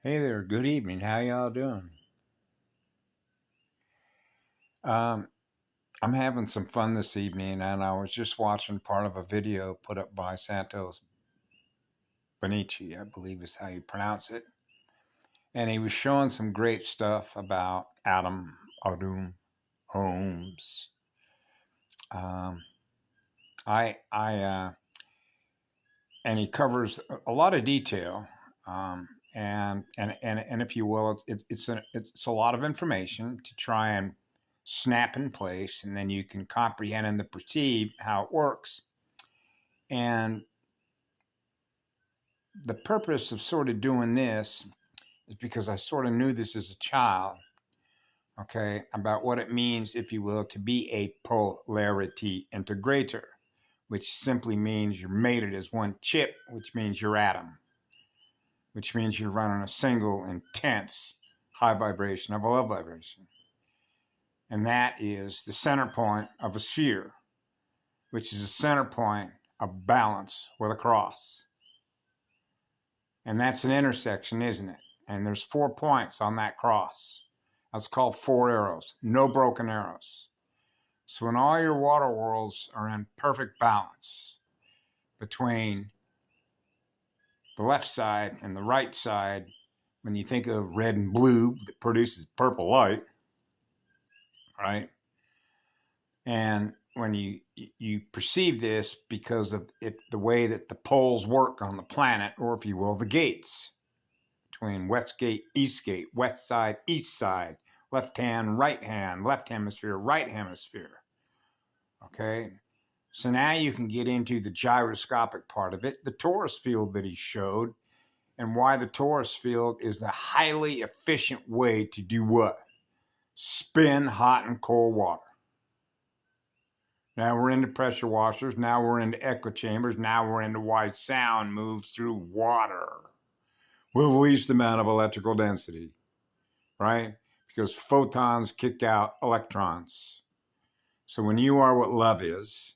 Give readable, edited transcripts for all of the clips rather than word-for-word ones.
Hey there, good evening. How y'all doing? Um, I'm having some fun this evening, and I was just watching part of a video put up by Santos Bonici, I believe is how you pronounce it. And he was showing some great stuff about Adam Holmes. Um, I and he covers a lot of detail. And if you will, it's a lot of information to try and snap in place, and then you can comprehend and perceive how it works. And the purpose of sort of doing this is because I sort of knew this as a child, okay, about what it means, if you will, to be a polarity integrator, which simply means you're mated as one chip, which means you're atom, which means you're running a single intense high vibration of a low vibration. And that is the center point of a sphere, which is the center point of balance with a cross. And that's an intersection, isn't it? And there's 4 points on that cross. That's called 4 arrows, no broken arrows. So when all your water worlds are in perfect balance between the left side and the right side, when you think of red and blue that produces purple light, right? And when you perceive this because of the way that the poles work on the planet, or if you will, the gates between west gate, east gate, west side, east side, left hand, left hemisphere, right hemisphere. Okay. So now you can get into the gyroscopic part of it, the torus field that he showed, and why the torus field is the highly efficient way to do what? Spin hot and cold water. Now we're into pressure washers. Now we're into echo chambers. Now we're into why sound moves through water with the least amount of electrical density, right? Because photons kick out electrons. So when you are what love is,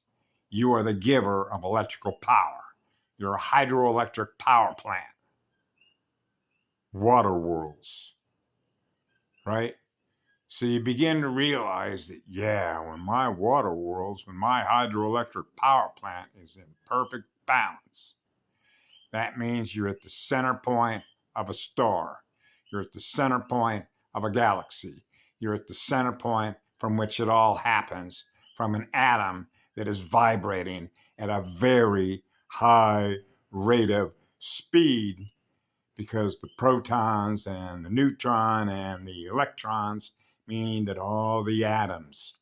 you are the giver of electrical power. You're a hydroelectric power plant. Water worlds, right? So you begin to realize that, yeah, when my water worlds, when my hydroelectric power plant is in perfect balance, that means you're at the center point of a star. You're at the center point of a galaxy. You're at the center point from which it all happens, from an atom that is vibrating at a very high rate of speed, because the protons and the neutron and the electrons, meaning that all the atoms,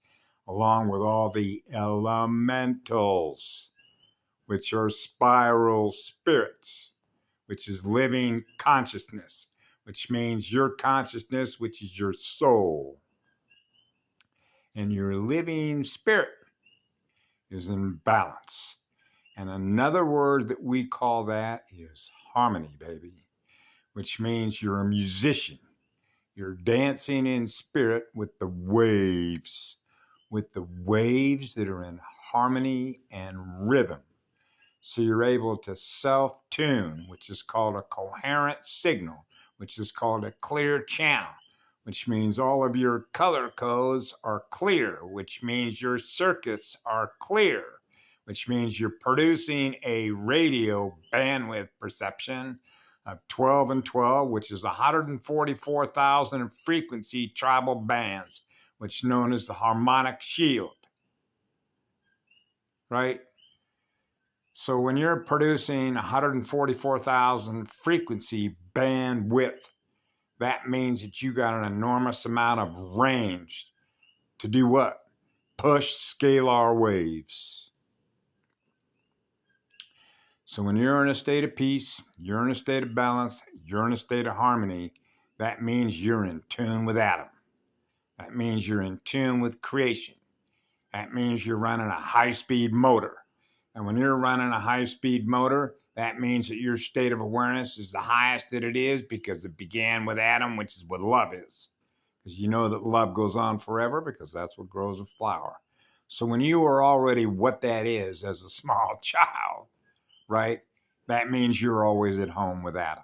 along with all the elementals, which are spiral spirits, which is living consciousness, which means your consciousness, which is your soul, and your living spirit is in balance. And another word that we call that is harmony, baby, which means you're a musician. You're dancing in spirit with the waves that are in harmony and rhythm. So you're able to self-tune, which is called a coherent signal, which is called a clear channel, which means all of your color codes are clear, which means your circuits are clear, which means you're producing a radio bandwidth perception of 12 and 12, which is 144,000 frequency tribal bands, which is known as the harmonic shield, right? So when you're producing 144,000 frequency bandwidth, that means that you got an enormous amount of range to do what? Push scalar waves. So when you're in a state of peace, you're in a state of balance, you're in a state of harmony, that means you're in tune with Adam. That means you're in tune with creation. That means you're running a high-speed motor. And when you're running a high-speed motor, that means that your state of awareness is the highest that it is, because it began with Adam, which is what love is. Because you know that love goes on forever, because that's what grows a flower. So when you are already what that is as a small child, right, that means you're always at home with Adam.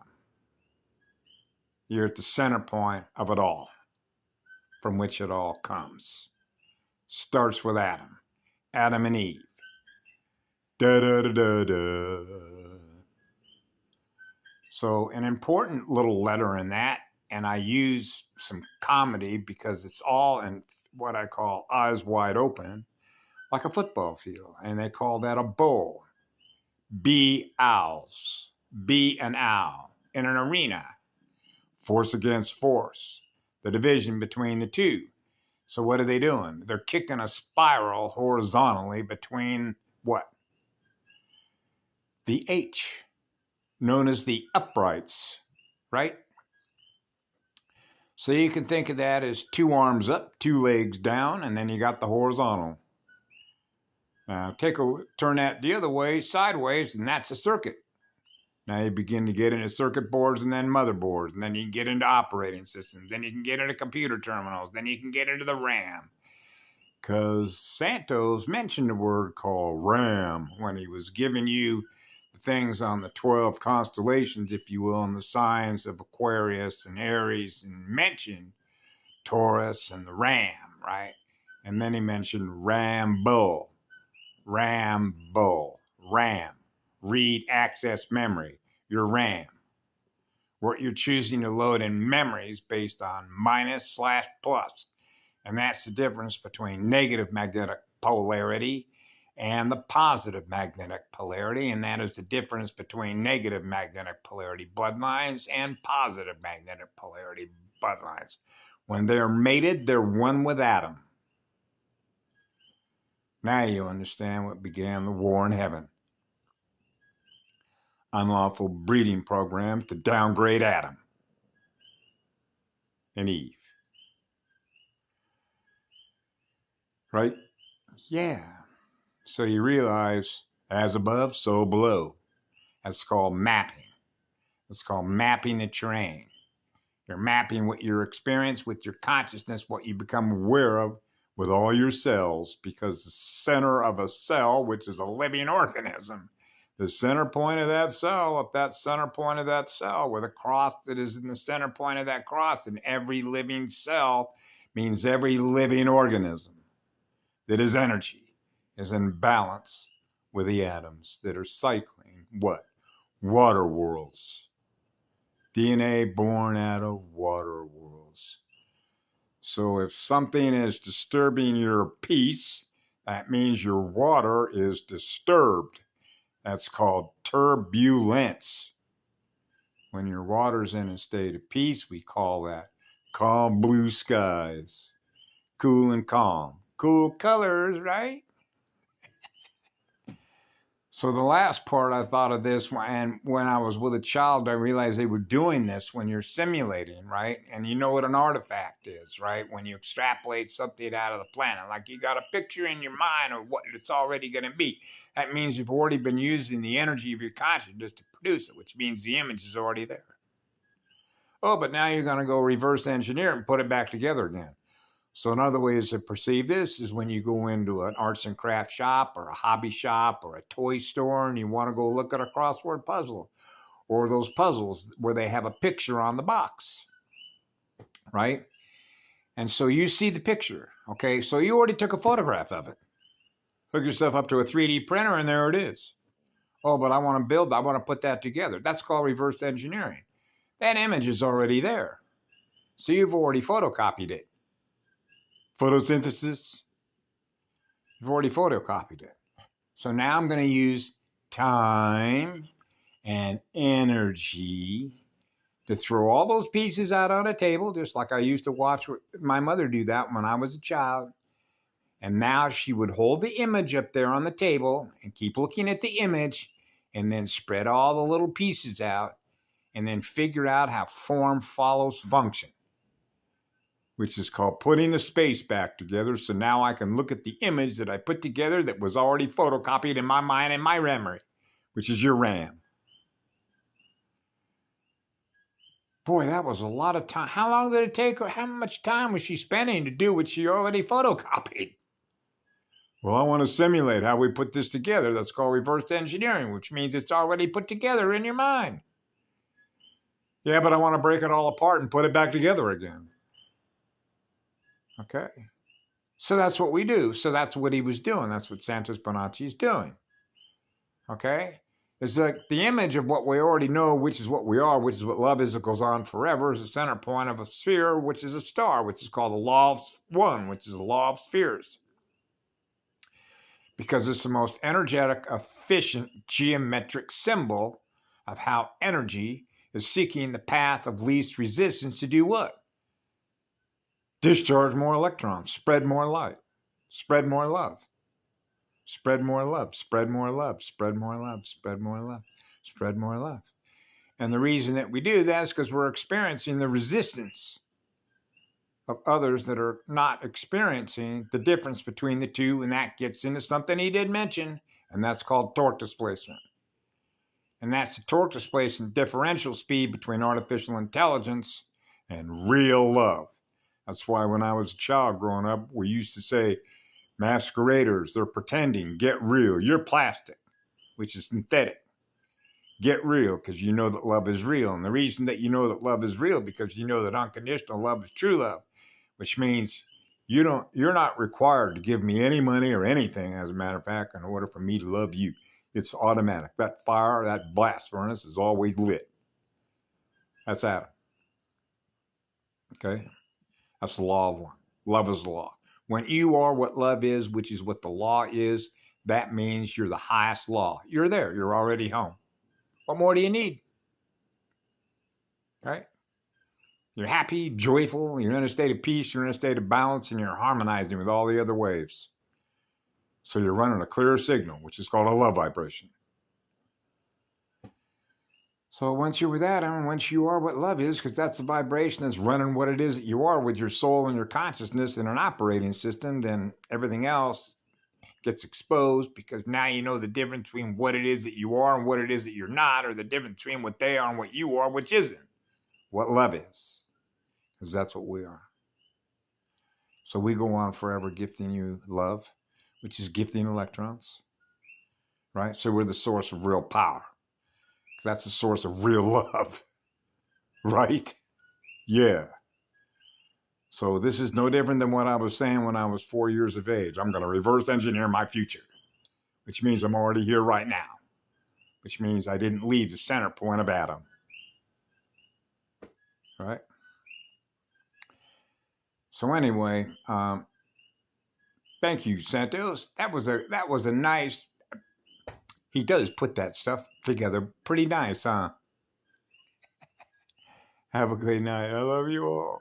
You're at the center point of it all, from which it all comes. Starts with Adam and Eve. Da da da da da. So an important little letter in that, and I use some comedy because it's all in what I call eyes wide open, like a football field, and they call that a bowl. B owls, B an owl in an arena, force against force, the division between the two. So what are they doing? They're kicking a spiral horizontally between what? The H, known as the uprights, right? So you can think of that as two arms up, two legs down, and then you got the horizontal. Now turn that the other way, sideways, and that's a circuit. Now you begin to get into circuit boards and then motherboards, and then you can get into operating systems, then you can get into computer terminals, then you can get into the RAM. Because Santos mentioned a word called RAM when he was giving you the things on the 12 constellations, if you will, and the signs of Aquarius and Aries, and mentioned Taurus and the Ram, right? And then he mentioned Rambo, RAM, read, access, memory, your RAM. What you're choosing to load in memories based on minus/plus. And that's the difference between negative magnetic polarity and the positive magnetic polarity. And that is the difference between negative magnetic polarity bloodlines and positive magnetic polarity bloodlines. When they're mated, they're one with Adam. Now you understand what began the war in heaven. Unlawful breeding program to downgrade Adam and Eve. Right? Yeah. So you realize, as above, so below. That's called mapping. It's called mapping the terrain. You're mapping what your experience with your consciousness, what you become aware of with all your cells, because the center of a cell, which is a living organism, the center point of that cell, if that center point of that cell with a cross that is in the center point of that cross, and every living cell means every living organism that is energy is in balance with the atoms that are cycling what? Water worlds. DNA born out of water worlds. So if something is disturbing your peace, that means your water is disturbed. That's called turbulence. When your water's in a state of peace, we call that calm blue skies. Cool and calm. Cool colors, right? So the last part I thought of this, and when I was with a child, I realized they were doing this when you're simulating, right? And you know what an artifact is, right? When you extrapolate something out of the planet, like you got a picture in your mind of what it's already going to be. That means you've already been using the energy of your consciousness to produce it, which means the image is already there. Oh, but now you're going to go reverse engineer it and put it back together again. So another way to perceive this is when you go into an arts and crafts shop or a hobby shop or a toy store and you want to go look at a crossword puzzle, or those puzzles where they have a picture on the box, right? And so you see the picture, okay? So you already took a photograph of it. Hook yourself up to a 3D printer and there it is. Oh, but I want to put that together. That's called reverse engineering. That image is already there. So you've already photocopied it. Photosynthesis, you've already photocopied it. So now I'm going to use time and energy to throw all those pieces out on a table, just like I used to watch my mother do that when I was a child. And now she would hold the image up there on the table and keep looking at the image and then spread all the little pieces out and then figure out how form follows function, which is called putting the space back together. So now I can look at the image that I put together that was already photocopied in my mind and my memory, which is your RAM. Boy, that was a lot of time. How long did it take her? How much time was she spending to do what she already photocopied? Well, I want to simulate how we put this together. That's called reverse engineering, which means it's already put together in your mind. Yeah, but I want to break it all apart and put it back together again. Okay. So that's what we do. So that's what he was doing. That's what Santos Bonacci is doing. Okay? It's like the image of what we already know, which is what we are, which is what love is that goes on forever, is the center point of a sphere, which is a star, which is called the law of one, which is the law of spheres. Because it's the most energetic, efficient geometric symbol of how energy is seeking the path of least resistance to do what? Discharge more electrons, spread more light, spread more love, spread more love, spread more love, spread more love, spread more love, spread more love. And the reason that we do that is because we're experiencing the resistance of others that are not experiencing the difference between the two, and that gets into something he did mention, and that's called torque displacement. And that's the torque displacement differential speed between artificial intelligence and real love. That's why when I was a child growing up, we used to say, masqueraders, they're pretending, get real. You're plastic, which is synthetic. Get real, because you know that love is real. And the reason that you know that love is real, because you know that unconditional love is true love, which means you're not required to give me any money or anything, as a matter of fact, in order for me to love you. It's automatic. That fire, that blast furnace is always lit. That's Adam. Okay? That's the law of one. Love is the law. When you are what love is, which is what the law is, that means you're the highest law. You're there. You're already home. What more do you need? Right? You're happy, joyful, you're in a state of peace, you're in a state of balance, and you're harmonizing with all the other waves. So you're running a clear signal, which is called a love vibration. So once you're with Adam, once you are what love is, because that's the vibration that's running what it is that you are with your soul and your consciousness in an operating system, then everything else gets exposed, because now you know the difference between what it is that you are and what it is that you're not, or the difference between what they are and what you are, which isn't what love is, because that's what we are. So we go on forever gifting you love, which is gifting electrons, right? So we're the source of real power. That's the source of real love, right? Yeah. So this is no different than what I was saying when I was 4 years of age. I'm going to reverse engineer my future, which means I'm already here right now, which means I didn't leave the center point of Adam, right? So anyway, thank you, Santos. That was a nice. He does put that stuff together pretty nice, huh? Have a great night. I love you all.